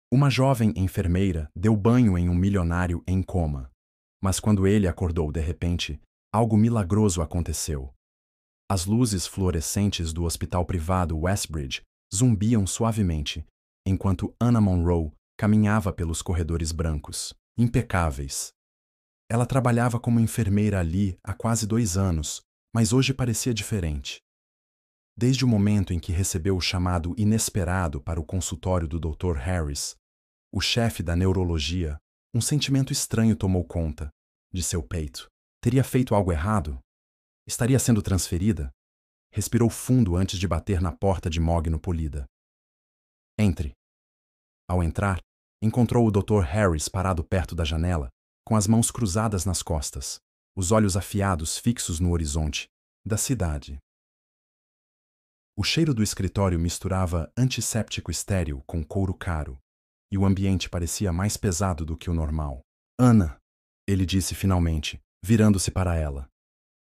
Uma jovem enfermeira deu banho em um milionário em coma. Mas quando ele acordou de repente, algo milagroso aconteceu. As luzes fluorescentes do hospital privado Westbridge zumbiam suavemente, enquanto Anna Monroe caminhava pelos corredores brancos, impecáveis. Ela trabalhava como enfermeira ali há quase 2 anos, mas hoje parecia diferente. Desde o momento em que recebeu o chamado inesperado para o consultório do Dr. Harris, o chefe da neurologia, um sentimento estranho tomou conta de seu peito. Teria feito algo errado? Estaria sendo transferida? Respirou fundo antes de bater na porta de mogno polida. Entre. Ao entrar, encontrou o Dr. Harris parado perto da janela, com as mãos cruzadas nas costas, os olhos afiados fixos no horizonte da cidade. O cheiro do escritório misturava antisséptico estéril com couro caro, e o ambiente parecia mais pesado do que o normal. Ana, ele disse finalmente, virando-se para ela.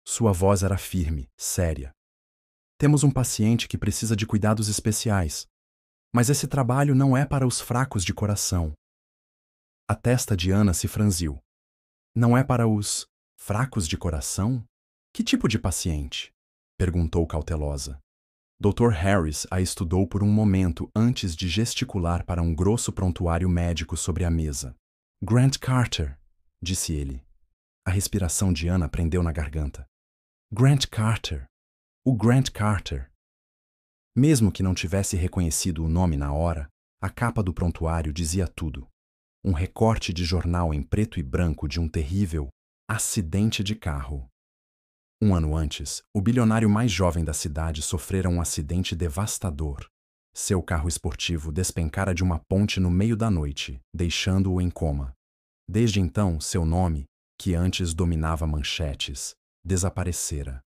Sua voz era firme, séria. Temos um paciente que precisa de cuidados especiais, mas esse trabalho não é para os fracos de coração. A testa de Ana se franziu. Não é para os fracos de coração? Que tipo de paciente? Perguntou cautelosa. Dr. Harris a estudou por um momento antes de gesticular para um grosso prontuário médico sobre a mesa. Grant Carter, disse ele. A respiração de Ana prendeu na garganta. Grant Carter. O Grant Carter. Mesmo que não tivesse reconhecido o nome na hora, a capa do prontuário dizia tudo. Um recorte de jornal em preto e branco de um terrível acidente de carro. 1 ano antes, o bilionário mais jovem da cidade sofrera um acidente devastador. Seu carro esportivo despencara de uma ponte no meio da noite, deixando-o em coma. Desde então, seu nome, que antes dominava manchetes, desaparecera.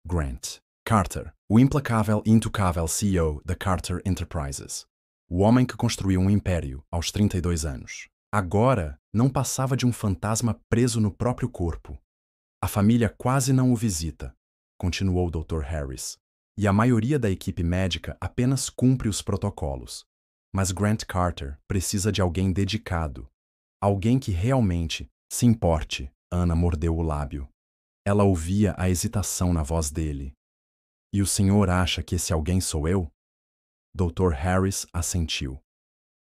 Grant Carter, o implacável e intocável CEO da Carter Enterprises. O homem que construiu um império aos 32 anos. Agora, não passava de um fantasma preso no próprio corpo. A família quase não o visita, continuou o Dr. Harris, e a maioria da equipe médica apenas cumpre os protocolos. Mas Grant Carter precisa de alguém dedicado, alguém que realmente se importe. Ana mordeu o lábio. Ela ouvia a hesitação na voz dele. E o senhor acha que esse alguém sou eu? Dr. Harris assentiu.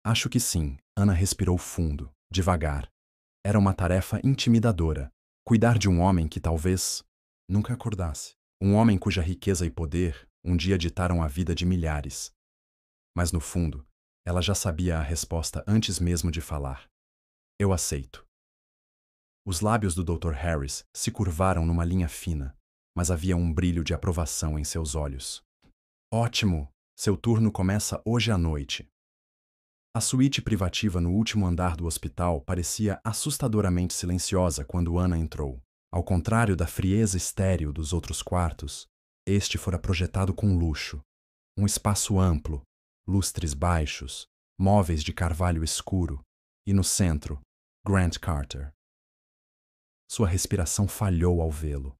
Acho que sim. Ana respirou fundo, devagar. Era uma tarefa intimidadora. Cuidar de um homem que talvez nunca acordasse. Um homem cuja riqueza e poder um dia ditaram a vida de milhares. Mas no fundo, ela já sabia a resposta antes mesmo de falar. Eu aceito. Os lábios do Dr. Harris se curvaram numa linha fina, mas havia um brilho de aprovação em seus olhos. Ótimo! Seu turno começa hoje à noite. A suíte privativa no último andar do hospital parecia assustadoramente silenciosa quando Ana entrou. Ao contrário da frieza estéril dos outros quartos, este fora projetado com luxo. Um espaço amplo, lustres baixos, móveis de carvalho escuro e, no centro, Grant Carter. Sua respiração falhou ao vê-lo.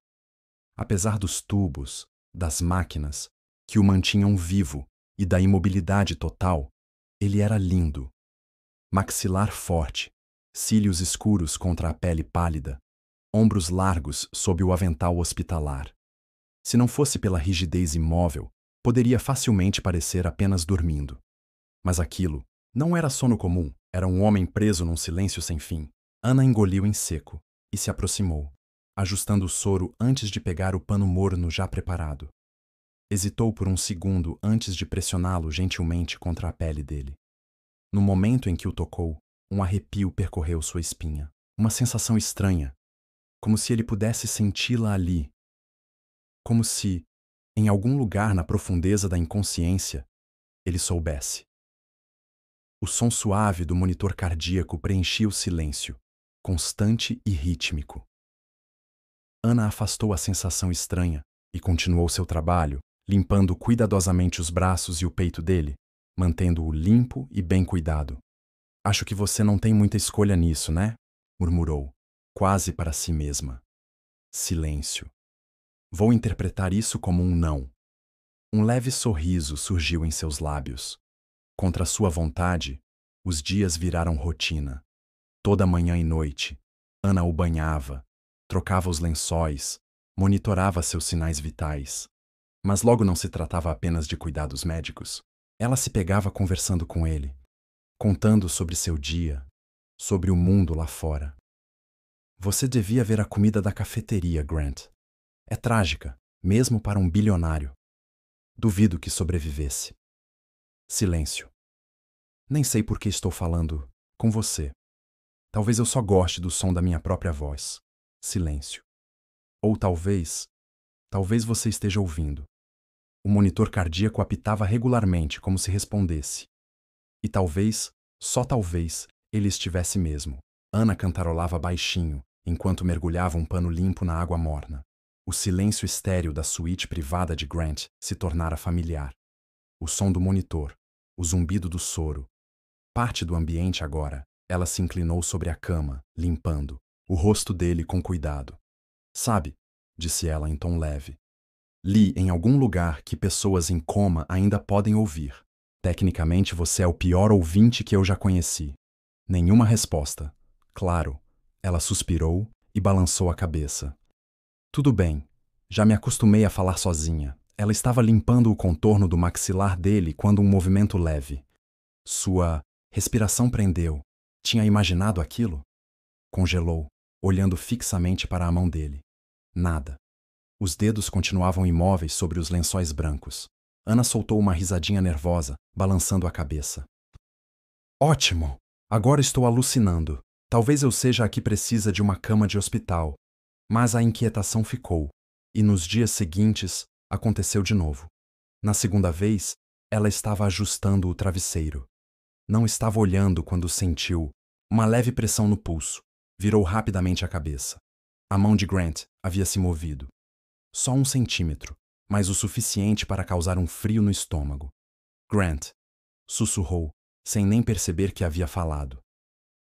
Apesar dos tubos, das máquinas, que o mantinham vivo e da imobilidade total, ele era lindo. Maxilar forte, cílios escuros contra a pele pálida, ombros largos sob o avental hospitalar. Se não fosse pela rigidez imóvel, poderia facilmente parecer apenas dormindo. Mas aquilo não era sono comum, era um homem preso num silêncio sem fim. Ana engoliu em seco e se aproximou, ajustando o soro antes de pegar o pano morno já preparado. Hesitou por um segundo antes de pressioná-lo gentilmente contra a pele dele. No momento em que o tocou, um arrepio percorreu sua espinha. Uma sensação estranha, como se ele pudesse senti-la ali. Como se, em algum lugar na profundeza da inconsciência, ele soubesse. O som suave do monitor cardíaco preenchia o silêncio, constante e rítmico. Ana afastou a sensação estranha e continuou seu trabalho, limpando cuidadosamente os braços e o peito dele, mantendo-o limpo e bem cuidado. Acho que você não tem muita escolha nisso, né? Murmurou, quase para si mesma. Silêncio. Vou interpretar isso como um não. Um leve sorriso surgiu em seus lábios. Contra sua vontade, Os dias viraram rotina. Toda manhã e noite, Ana o banhava, trocava os lençóis, monitorava seus sinais vitais. Mas logo não se tratava apenas de cuidados médicos. Ela se pegava conversando com ele, contando sobre seu dia, sobre o mundo lá fora. Você devia ver a comida da cafeteria, Grant. É trágica, mesmo para um bilionário. Duvido que sobrevivesse. Silêncio. Nem sei por que estou falando com você. Talvez eu só goste do som da minha própria voz. Silêncio. Ou talvez você esteja ouvindo. O monitor cardíaco apitava regularmente como se respondesse. E talvez, só talvez, ele estivesse mesmo. Ana cantarolava baixinho, enquanto mergulhava um pano limpo na água morna. O silêncio estéril da suíte privada de Grant se tornara familiar. O som do monitor, o zumbido do soro. Parte do ambiente agora, ela se inclinou sobre a cama, limpando o rosto dele com cuidado. Sabe, disse ela em tom leve. Li em algum lugar que pessoas em coma ainda podem ouvir. Tecnicamente você é o pior ouvinte que eu já conheci. Nenhuma resposta. Claro. Ela suspirou e balançou a cabeça. Tudo bem. Já me acostumei a falar sozinha. Ela estava limpando o contorno do maxilar dele quando um movimento leve. Sua respiração prendeu. Tinha imaginado aquilo? Congelou, olhando fixamente para a mão dele. Nada. Os dedos continuavam imóveis sobre os lençóis brancos. Ana soltou uma risadinha nervosa, balançando a cabeça. Ótimo! Agora estou alucinando. Talvez eu seja a que precisa de uma cama de hospital. Mas a inquietação ficou, e nos dias seguintes aconteceu de novo. Na segunda vez, ela estava ajustando o travesseiro. Não estava olhando quando sentiu uma leve pressão no pulso. Virou rapidamente a cabeça. A mão de Grant havia se movido. Só 1 centímetro, mas o suficiente para causar um frio no estômago. Grant, sussurrou, sem nem perceber que havia falado.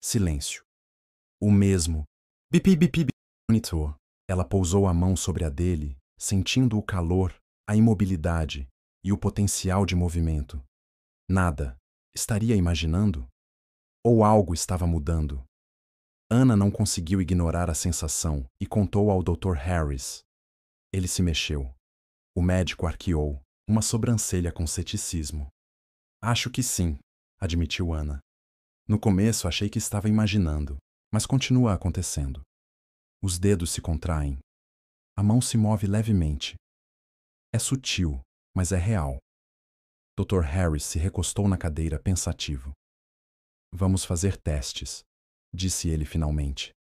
Silêncio. O mesmo. Bipi. Monitor. Ela pousou a mão sobre a dele, sentindo o calor, a imobilidade e o potencial de movimento. Nada. Estaria imaginando? Ou algo estava mudando? Ana não conseguiu ignorar a sensação e contou ao Dr. Harris. Ele se mexeu. O médico arqueou, uma sobrancelha com ceticismo. Acho que sim, admitiu Ana. No começo achei que estava imaginando, mas continua acontecendo. Os dedos se contraem. A mão se move levemente. É sutil, mas é real. Dr. Harris se recostou na cadeira pensativo. Vamos fazer testes, disse ele finalmente.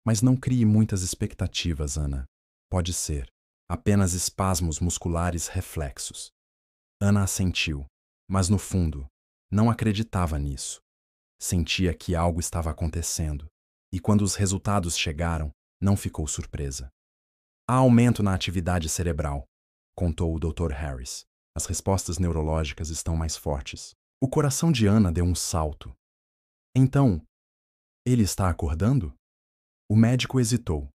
Mas não crie muitas expectativas, Ana. Pode ser apenas espasmos musculares reflexos. Ana assentiu, mas no fundo, não acreditava nisso. Sentia que algo estava acontecendo, e quando os resultados chegaram, não ficou surpresa. Há aumento na atividade cerebral, contou o Dr. Harris. As respostas neurológicas estão mais fortes. O coração de Ana deu um salto. Então, ele está acordando? O médico hesitou.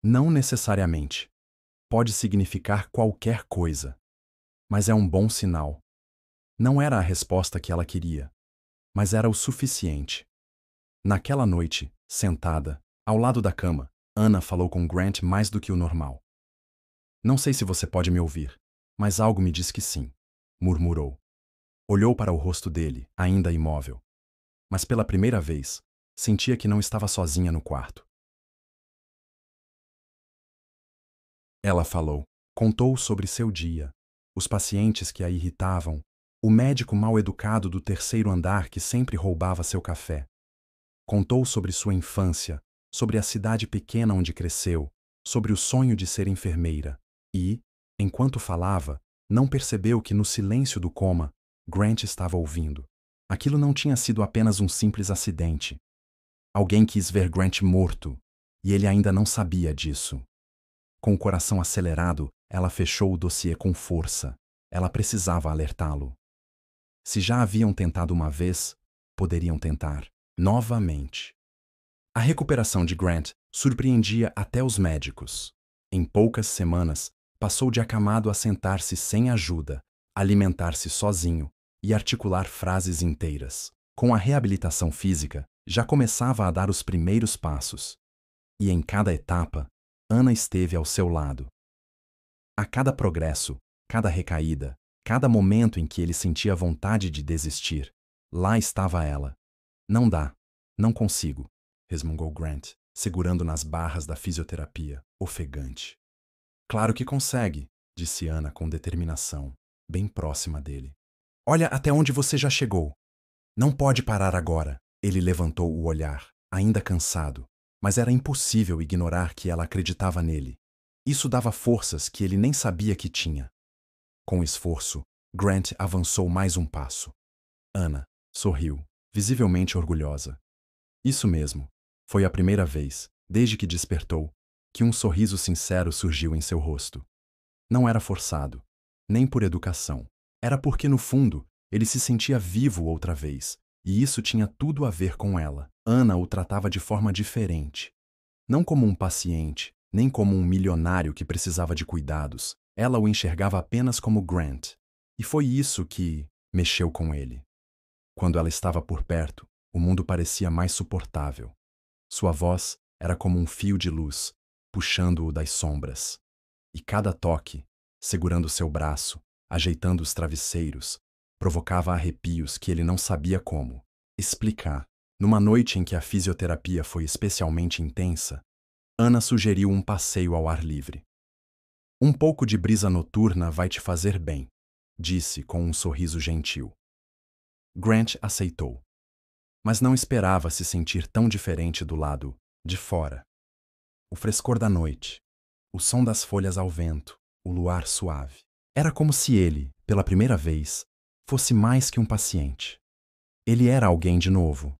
Não necessariamente. Pode significar qualquer coisa. Mas é um bom sinal. Não era a resposta que ela queria, mas era o suficiente. Naquela noite, sentada, ao lado da cama, Ana falou com Grant mais do que o normal. Não sei se você pode me ouvir, mas algo me diz que sim, murmurou. Olhou para o rosto dele, ainda imóvel. Mas pela primeira vez, sentia que não estava sozinha no quarto. Ela falou, contou sobre seu dia, os pacientes que a irritavam, o médico mal-educado do 3º andar que sempre roubava seu café. Contou sobre sua infância, sobre a cidade pequena onde cresceu, sobre o sonho de ser enfermeira e, enquanto falava, não percebeu que no silêncio do coma, Grant estava ouvindo. Aquilo não tinha sido apenas um simples acidente. Alguém quis ver Grant morto, e ele ainda não sabia disso. Com o coração acelerado, ela fechou o dossiê com força. Ela precisava alertá-lo. Se já haviam tentado uma vez, poderiam tentar novamente. A recuperação de Grant surpreendia até os médicos. Em poucas semanas, passou de acamado a sentar-se sem ajuda, alimentar-se sozinho e articular frases inteiras. Com a reabilitação física, já começava a dar os primeiros passos. E em cada etapa, Ana esteve ao seu lado. A cada progresso, cada recaída, cada momento em que ele sentia vontade de desistir, lá estava ela. Não dá, não consigo, resmungou Grant, segurando nas barras da fisioterapia, ofegante. Claro que consegue, disse Ana com determinação, bem próxima dele. Olha até onde você já chegou. Não pode parar agora. Ele levantou o olhar, ainda cansado, mas era impossível ignorar que ela acreditava nele. Isso dava forças que ele nem sabia que tinha. Com esforço, Grant avançou mais um passo. Ana sorriu, visivelmente orgulhosa. Isso mesmo. Foi a primeira vez, desde que despertou, que um sorriso sincero surgiu em seu rosto. Não era forçado, nem por educação. Era porque, no fundo, ele se sentia vivo outra vez, e isso tinha tudo a ver com ela. Ana o tratava de forma diferente. Não como um paciente, nem como um milionário que precisava de cuidados. Ela o enxergava apenas como Grant. E foi isso que mexeu com ele. Quando ela estava por perto, o mundo parecia mais suportável. Sua voz era como um fio de luz, puxando-o das sombras. E cada toque, segurando seu braço, ajeitando os travesseiros, provocava arrepios que ele não sabia como explicar. Numa noite em que a fisioterapia foi especialmente intensa, Ana sugeriu um passeio ao ar livre. Um pouco de brisa noturna vai te fazer bem, disse com um sorriso gentil. Grant aceitou, mas não esperava se sentir tão diferente do lado de fora. O frescor da noite, o som das folhas ao vento, o luar suave. Era como se ele, pela primeira vez, fosse mais que um paciente. Ele era alguém de novo.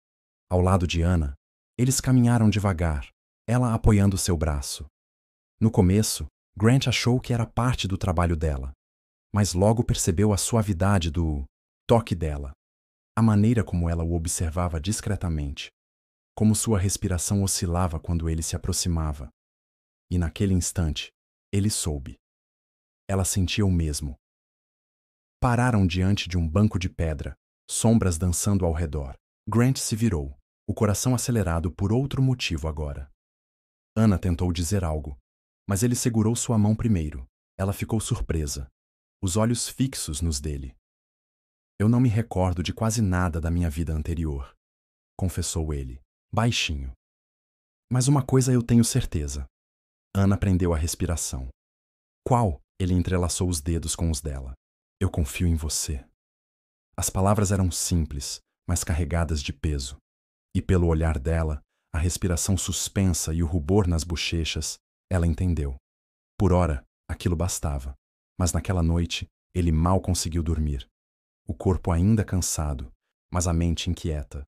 Ao lado de Ana, eles caminharam devagar, ela apoiando seu braço. No começo, Grant achou que era parte do trabalho dela, mas logo percebeu a suavidade do toque dela, a maneira como ela o observava discretamente, como sua respiração oscilava quando ele se aproximava. E naquele instante, ele soube. Ela sentia o mesmo. Pararam diante de um banco de pedra, sombras dançando ao redor. Grant se virou, o coração acelerado por outro motivo agora. Ana tentou dizer algo, mas ele segurou sua mão primeiro. Ela ficou surpresa, os olhos fixos nos dele. Eu não me recordo de quase nada da minha vida anterior, confessou ele, baixinho. Mas uma coisa eu tenho certeza. Ana prendeu a respiração. Qual? Ele entrelaçou os dedos com os dela. Eu confio em você. As palavras eram simples, mas carregadas de peso. E pelo olhar dela, a respiração suspensa e o rubor nas bochechas, ela entendeu. Por ora, aquilo bastava. Mas naquela noite, ele mal conseguiu dormir. O corpo ainda cansado, mas a mente inquieta.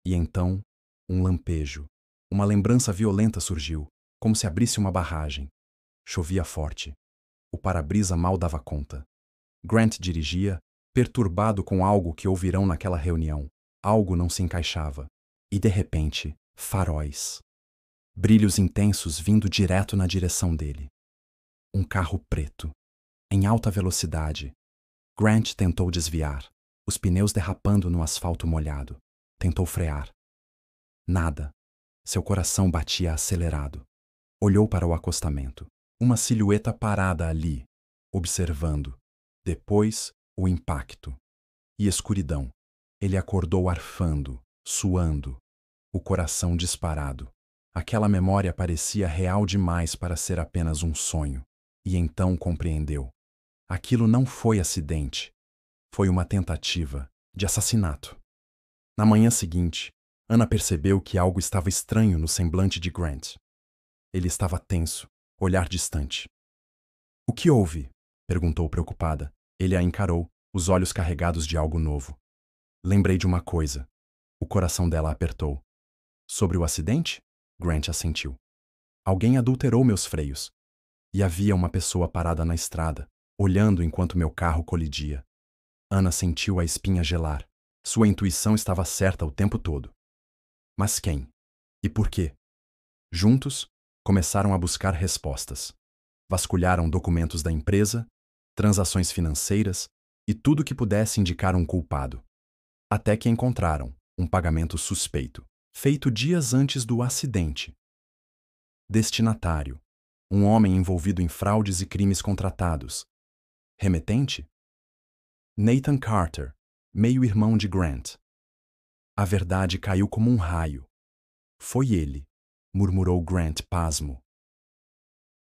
E então, um lampejo, uma lembrança violenta surgiu, como se abrisse uma barragem. Chovia forte. O para-brisa mal dava conta. Grant dirigia, perturbado com algo que ouvirão naquela reunião. Algo não se encaixava. E, de repente, faróis. Brilhos intensos vindo direto na direção dele. Um carro preto, em alta velocidade. Grant tentou desviar, os pneus derrapando no asfalto molhado. Tentou frear. Nada. Seu coração batia acelerado. Olhou para o acostamento. Uma silhueta parada ali, observando. Depois, o impacto. E escuridão. Ele acordou arfando, suando, o coração disparado. Aquela memória parecia real demais para ser apenas um sonho. E então compreendeu. Aquilo não foi acidente. Foi uma tentativa de assassinato. Na manhã seguinte, Ana percebeu que algo estava estranho no semblante de Grant. Ele estava tenso, olhar distante. O que houve? Perguntou preocupada. Ele a encarou, os olhos carregados de algo novo. Lembrei de uma coisa. O coração dela apertou. Sobre o acidente? Grant assentiu. Alguém adulterou meus freios. E havia uma pessoa parada na estrada, olhando enquanto meu carro colidia. Ana sentiu a espinha gelar. Sua intuição estava certa o tempo todo. Mas quem? E por quê? Juntos, começaram a buscar respostas. Vasculharam documentos da empresa, transações financeiras e tudo que pudesse indicar um culpado. Até que encontraram um pagamento suspeito, feito dias antes do acidente. Destinatário: um homem envolvido em fraudes e crimes contratados. Remetente: Nathan Carter, meio-irmão de Grant. A verdade caiu como um raio. Foi ele, murmurou Grant pasmo.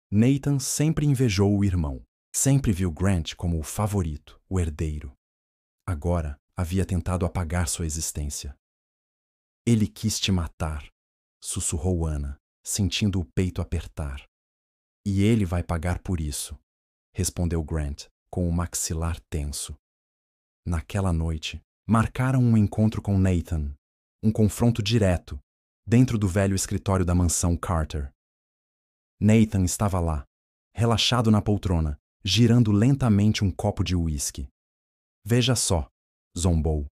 Nathan sempre invejou o irmão. Sempre viu Grant como o favorito, o herdeiro. Agora havia tentado apagar sua existência. Ele quis te matar, sussurrou Anna, sentindo o peito apertar. E ele vai pagar por isso, respondeu Grant, com o maxilar tenso. Naquela noite, marcaram um encontro com Nathan, um confronto direto, dentro do velho escritório da mansão Carter. Nathan estava lá, relaxado na poltrona, girando lentamente um copo de uísque. Veja só, zombou.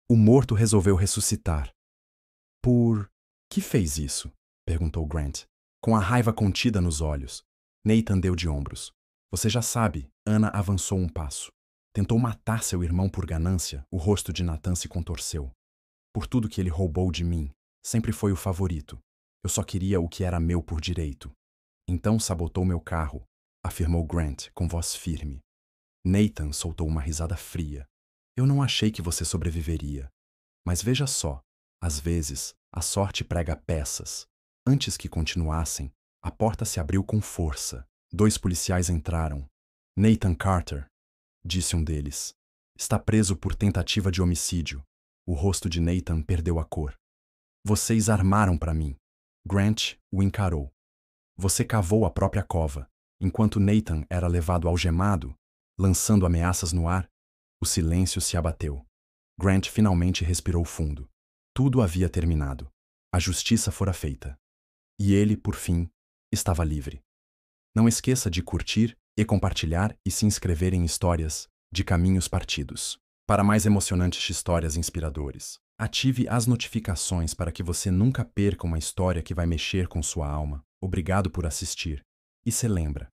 O morto resolveu ressuscitar. Por que fez isso? Perguntou Grant, com a raiva contida nos olhos. Nathan deu de ombros. Você já sabe, Anna avançou um passo. Tentou matar seu irmão por ganância, o rosto de Nathan se contorceu. Por tudo que ele roubou de mim, sempre foi o favorito. Eu só queria o que era meu por direito. Então sabotou meu carro, afirmou Grant com voz firme. Nathan soltou uma risada fria. Eu não achei que você sobreviveria. Mas veja só, às vezes, a sorte prega peças. Antes que continuassem, a porta se abriu com força. 2 policiais entraram. Nathan Carter, disse um deles, está preso por tentativa de homicídio. O rosto de Nathan perdeu a cor. Vocês armaram para mim. Grant o encarou. Você cavou a própria cova. Enquanto Nathan era levado algemado, lançando ameaças no ar, o silêncio se abateu. Grant finalmente respirou fundo. Tudo havia terminado. A justiça fora feita. E ele, por fim, estava livre. Não esqueça de curtir e compartilhar e se inscrever em Histórias de Caminhos Partidos. Para mais emocionantes histórias inspiradoras, ative as notificações para que você nunca perca uma história que vai mexer com sua alma. Obrigado por assistir. E se lembra,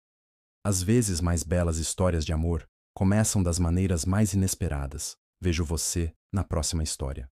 às vezes mais belas histórias de amor começam das maneiras mais inesperadas. Vejo você na próxima história.